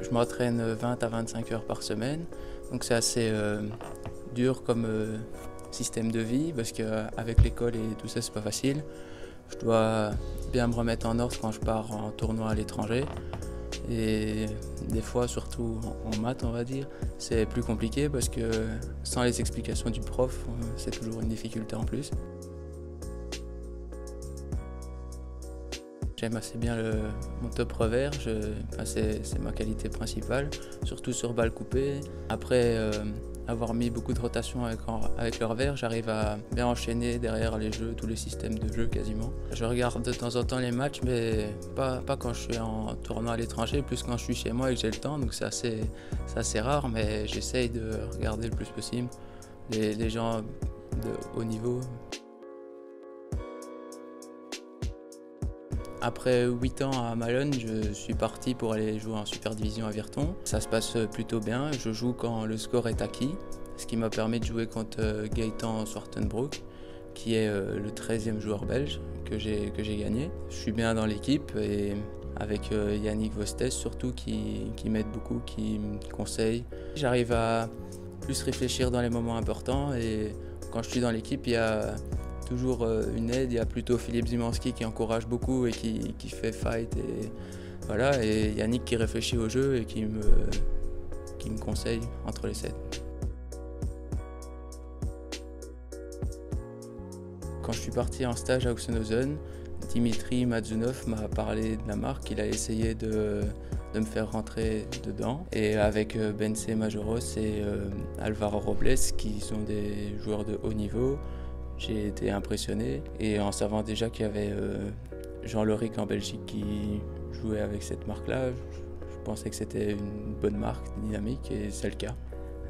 Je m'entraîne 20 à 25 heures par semaine, donc c'est assez dur comme système de vie parce qu'avec l'école et tout ça, c'est pas facile. Je dois bien me remettre en ordre quand je pars en tournoi à l'étranger. Et des fois, surtout en maths, on va dire, c'est plus compliqué parce que sans les explications du prof, c'est toujours une difficulté en plus. J'aime assez bien mon top revers, c'est ma qualité principale, surtout sur balle coupée. Après avoir mis beaucoup de rotation avec le revers, j'arrive à bien enchaîner derrière les jeux, tous les systèmes de jeu quasiment. Je regarde de temps en temps les matchs, mais pas quand je suis en tournoi à l'étranger, plus quand je suis chez moi et que j'ai le temps, donc c'est assez rare, mais j'essaye de regarder le plus possible les gens de haut niveau. Après 8 ans à Malone, je suis parti pour aller jouer en Super Division à Virton. Ça se passe plutôt bien, je joue quand le score est acquis, ce qui m'a permis de jouer contre Gaëtan Swartenbroek, qui est le 13e joueur belge que j'ai gagné. Je suis bien dans l'équipe et avec Yannick Vostès surtout qui m'aide beaucoup, qui me conseille. J'arrive à plus réfléchir dans les moments importants et quand je suis dans l'équipe, il y a toujours une aide. Il y a plutôt Philippe Zimanski qui encourage beaucoup et qui fait fight. Et, voilà, et Yannick qui réfléchit au jeu et qui me conseille entre les sets. Quand je suis parti en stage à Oxenhausen, Dimitri Mazunov m'a parlé de la marque. Il a essayé de me faire rentrer dedans. Et avec Bence Majoros et Alvaro Robles, qui sont des joueurs de haut niveau, j'ai été impressionné. Et en savant déjà qu'il y avait Jean Loric en Belgique qui jouait avec cette marque-là, je pensais que c'était une bonne marque, dynamique, et c'est le cas.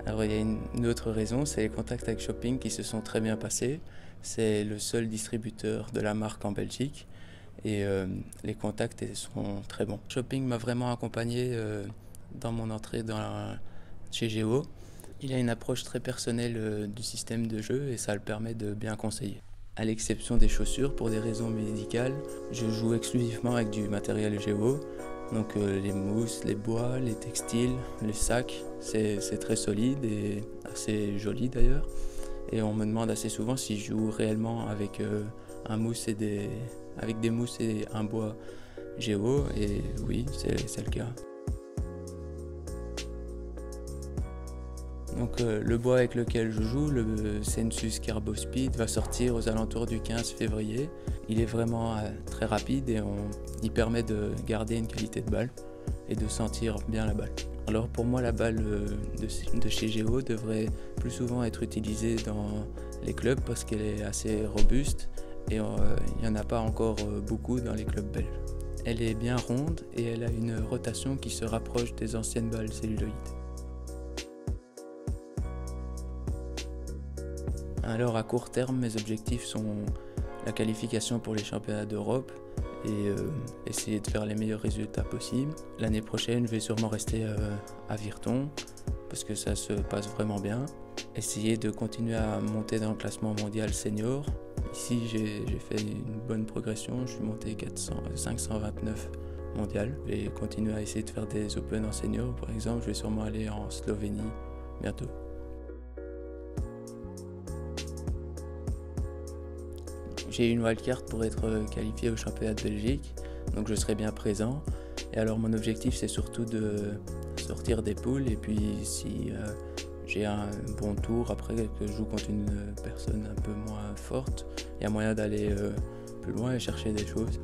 Alors il y a une autre raison, c'est les contacts avec Shopping qui se sont très bien passés. C'est le seul distributeur de la marque en Belgique et les contacts sont très bons. Shopping m'a vraiment accompagné dans mon entrée chez Géo. Il a une approche très personnelle du système de jeu et ça le permet de bien conseiller. À l'exception des chaussures, pour des raisons médicales, je joue exclusivement avec du matériel Géo. Donc les mousses, les bois, les textiles, les sacs, c'est très solide et assez joli d'ailleurs. Et on me demande assez souvent si je joue réellement avec avec des mousses et un bois Géo, et oui, c'est le cas. Donc le bois avec lequel je joue, le Sensus Carbo Speed, va sortir aux alentours du 15 février. Il est vraiment très rapide et il permet de garder une qualité de balle et de sentir bien la balle. Alors pour moi, la balle de chez Géo devrait plus souvent être utilisée dans les clubs parce qu'elle est assez robuste et il n'y en a pas encore beaucoup dans les clubs belges. Elle est bien ronde et elle a une rotation qui se rapproche des anciennes balles celluloïdes. Alors à court terme, mes objectifs sont la qualification pour les championnats d'Europe et essayer de faire les meilleurs résultats possibles. L'année prochaine, je vais sûrement rester à Virton parce que ça se passe vraiment bien. Essayer de continuer à monter dans le classement mondial senior. Ici, j'ai fait une bonne progression, je suis monté 529 mondial. Je vais continuer à essayer de faire des Open en senior, par exemple. Je vais sûrement aller en Slovénie bientôt. J'ai une wildcard pour être qualifié au championnat de Belgique, donc je serai bien présent. Et alors mon objectif c'est surtout de sortir des poules et puis si j'ai un bon tour après que je joue contre une personne un peu moins forte, il y a moyen d'aller plus loin et chercher des choses.